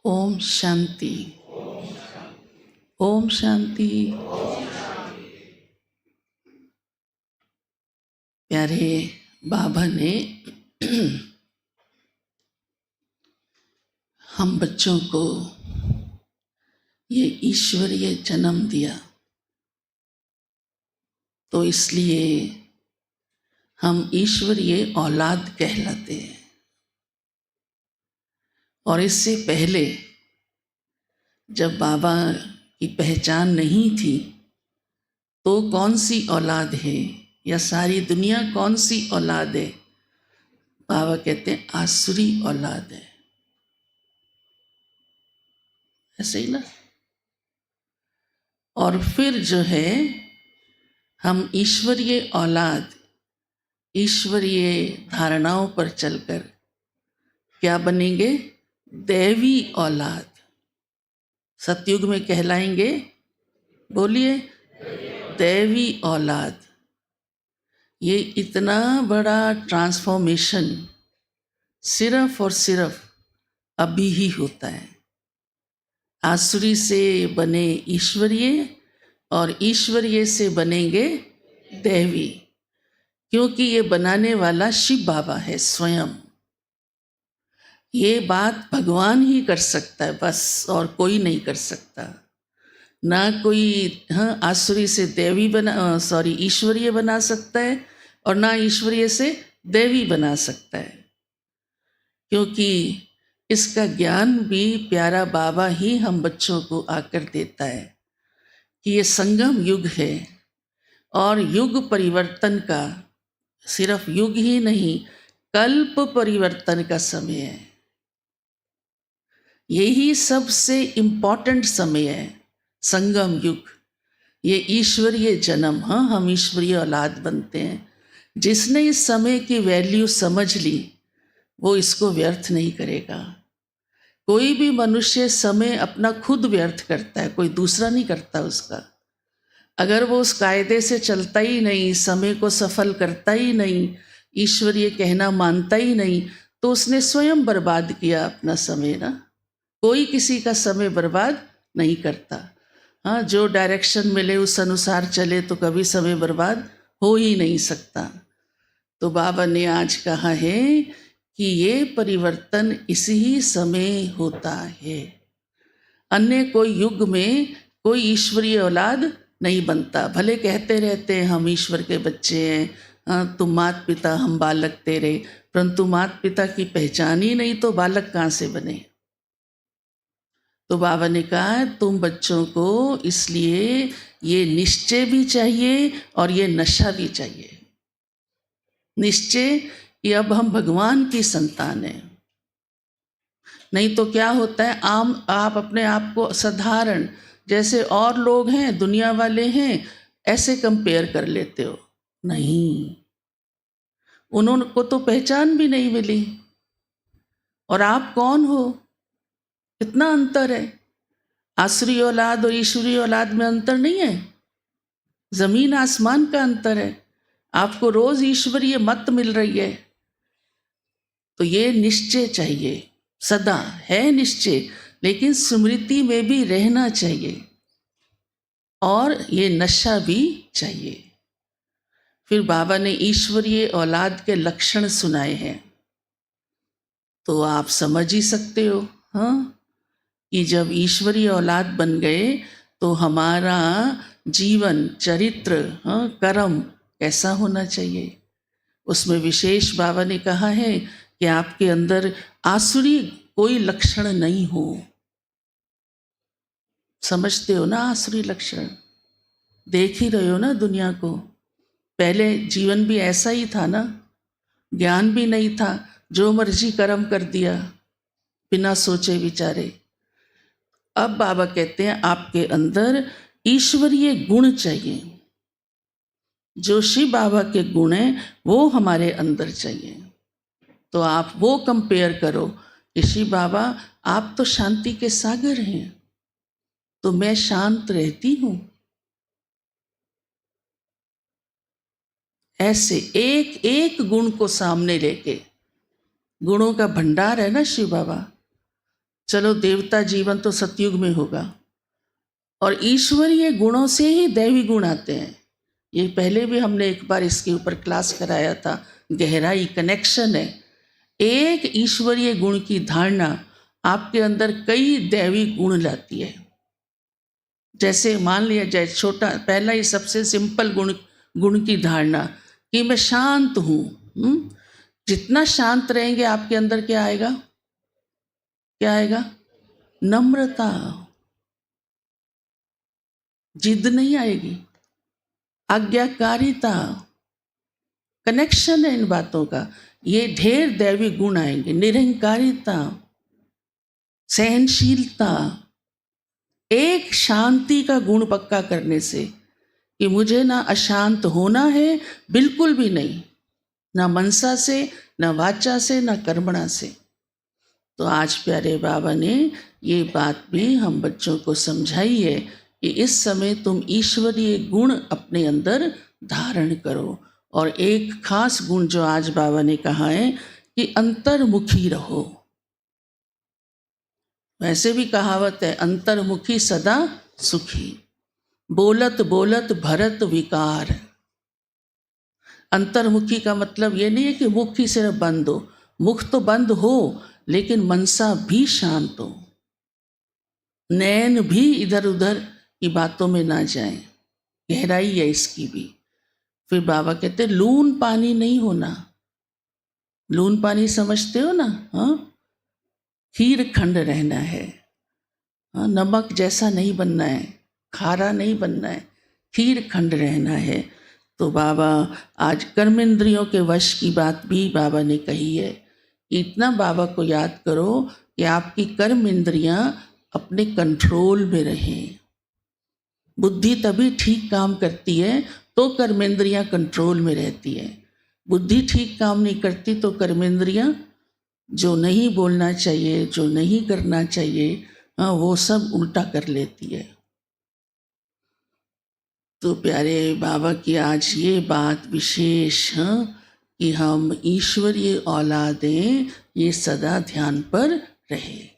ओम शांति। ओम शांति। प्यारे बाबा ने हम बच्चों को ये ईश्वरीय जन्म दिया, तो इसलिए हम ईश्वरीय औलाद कहलाते हैं। और इससे पहले जब बाबा की पहचान नहीं थी तो कौन सी औलाद है या सारी दुनिया कौन सी औलाद है? बाबा कहते हैं आसुरी औलाद है। ऐसे ही ना। और फिर जो है हम ईश्वरीय औलाद, ईश्वरीय धारणाओं पर चलकर क्या बनेंगे? दैवी औलाद। सतयुग में कहलाएंगे, बोलिए, दैवी औलाद। ये इतना बड़ा ट्रांसफॉर्मेशन सिर्फ और सिर्फ अभी ही होता है। आसुरी से बने ईश्वरीय और ईश्वरीय से बनेंगे दैवी, क्योंकि ये बनाने वाला शिव बाबा है स्वयं। ये बात भगवान ही कर सकता है बस, और कोई नहीं कर सकता। ना कोई आसुरी से दैवी ईश्वरीय बना सकता है, और ना ईश्वरीय से दैवी बना सकता है, क्योंकि इसका ज्ञान भी प्यारा बाबा ही हम बच्चों को आकर देता है कि ये संगम युग है। और युग परिवर्तन का, सिर्फ युग ही नहीं, कल्प परिवर्तन का समय है। यही सबसे इम्पोर्टेंट समय है, संगम युग। ये ईश्वरीय जन्म, हम ईश्वरीय औलाद बनते हैं। जिसने इस समय की वैल्यू समझ ली वो इसको व्यर्थ नहीं करेगा। कोई भी मनुष्य समय अपना खुद व्यर्थ करता है, कोई दूसरा नहीं करता उसका। अगर वो उस कायदे से चलता ही नहीं, समय को सफल करता ही नहीं, ईश्वरीय कहना मानता ही नहीं, तो उसने स्वयं बर्बाद किया अपना समय ना। कोई किसी का समय बर्बाद नहीं करता। हाँ, जो डायरेक्शन मिले उस अनुसार चले तो कभी समय बर्बाद हो ही नहीं सकता। तो बाबा ने आज कहा है कि ये परिवर्तन इसी समय होता है। अन्य कोई युग में कोई ईश्वरीय औलाद नहीं बनता। भले कहते रहते हैं हम ईश्वर के बच्चे हैं, तुम मात पिता हम बालक तेरे, परंतु मात पिता की पहचान ही नहीं तो बालक कहाँ से बने? तो बाबा ने कहा तुम बच्चों को इसलिए ये निश्चय भी चाहिए और ये नशा भी चाहिए। निश्चय कि अब हम भगवान की संतान हैं। नहीं तो क्या होता है, आप अपने आप को साधारण जैसे और लोग हैं, दुनिया वाले हैं, ऐसे कंपेयर कर लेते हो। नहीं, उनको तो पहचान भी नहीं मिली। और आप कौन हो? कितना अंतर है। आसुरी औलाद और ईश्वरी औलाद में अंतर नहीं है, जमीन आसमान का अंतर है। आपको रोज ईश्वरीय मत मिल रही है। तो ये निश्चय चाहिए, सदा है निश्चय, लेकिन स्मृति में भी रहना चाहिए, और ये नशा भी चाहिए। फिर बाबा ने ईश्वरीय औलाद के लक्षण सुनाए हैं, तो आप समझ ही सकते हो कि जब ईश्वरीय औलाद बन गए तो हमारा जीवन, चरित्र, कर्म कैसा होना चाहिए। उसमें विशेष बाबा ने कहा है कि आपके अंदर आसुरी कोई लक्षण नहीं हो। समझते हो ना आसुरी लक्षण? देख ही रहे हो ना दुनिया को। पहले जीवन भी ऐसा ही था ना, ज्ञान भी नहीं था, जो मर्जी कर्म कर दिया बिना सोचे विचारे। अब बाबा कहते हैं आपके अंदर ईश्वरीय गुण चाहिए। जो शिव बाबा के गुण हैं वो हमारे अंदर चाहिए। तो आप वो कंपेयर करो कि शिव बाबा आप तो शांति के सागर हैं, तो मैं शांत रहती हूँ। ऐसे एक एक गुण को सामने लेके, गुणों का भंडार है ना शिव बाबा, चलो देवता जीवन तो सतयुग में होगा, और ईश्वरीय गुणों से ही दैवी गुण आते हैं। ये पहले भी हमने एक बार इसके ऊपर क्लास कराया था, गहराई कनेक्शन है। एक ईश्वरीय गुण की धारणा आपके अंदर कई दैवी गुण लाती है। जैसे मान लिया जाए छोटा, पहला ही सबसे सिंपल गुण की धारणा कि मैं शांत हूँ। जितना शांत रहेंगे आपके अंदर क्या आएगा? क्या आएगा? नम्रता, जिद नहीं आएगी, आज्ञाकारिता, कनेक्शन है इन बातों का। ये ढेर दैवी गुण आएंगे। निरंकारिता, सहनशीलता, एक शांति का गुण पक्का करने से कि मुझे ना अशांत होना है, बिल्कुल भी नहीं, ना मनसा से, ना वाचा से, ना कर्मणा से। तो आज प्यारे बाबा ने ये बात भी हम बच्चों को समझाई है कि इस समय तुम ईश्वरीय गुण अपने अंदर धारण करो। और एक खास गुण जो आज बाबा ने कहा है कि अंतर्मुखी रहो। वैसे भी कहावत है, अंतर्मुखी सदा सुखी, बोलत बोलत भरत विकार। अंतर्मुखी का मतलब ये नहीं है कि मुख ही सिर्फ बंद हो, मुख तो बंद हो लेकिन मनसा भी शांत हो, नैन भी इधर उधर की बातों में ना जाए। गहराई है इसकी भी। फिर बाबा कहते हैं लून पानी नहीं होना। लून पानी समझते हो ना? हाँ, खीर खंड रहना है। हाँ, नमक जैसा नहीं बनना है, खारा नहीं बनना है, खीर खंड रहना है। तो बाबा आज कर्मेंद्रियों के वश की बात भी बाबा ने कही है। इतना बाबा को याद करो कि आपकी कर्म इंद्रियां अपने कंट्रोल में रहें। बुद्धि तभी ठीक काम करती है तो कर्मेंद्रियां कंट्रोल में रहती है। बुद्धि ठीक काम नहीं करती तो कर्मेंद्रियां जो नहीं बोलना चाहिए, जो नहीं करना चाहिए, हाँ, वो सब उल्टा कर लेती है। तो प्यारे बाबा की आज ये बात विशेष है कि हम ईश्वरीय औलादें, ये सदा ध्यान पर रहे।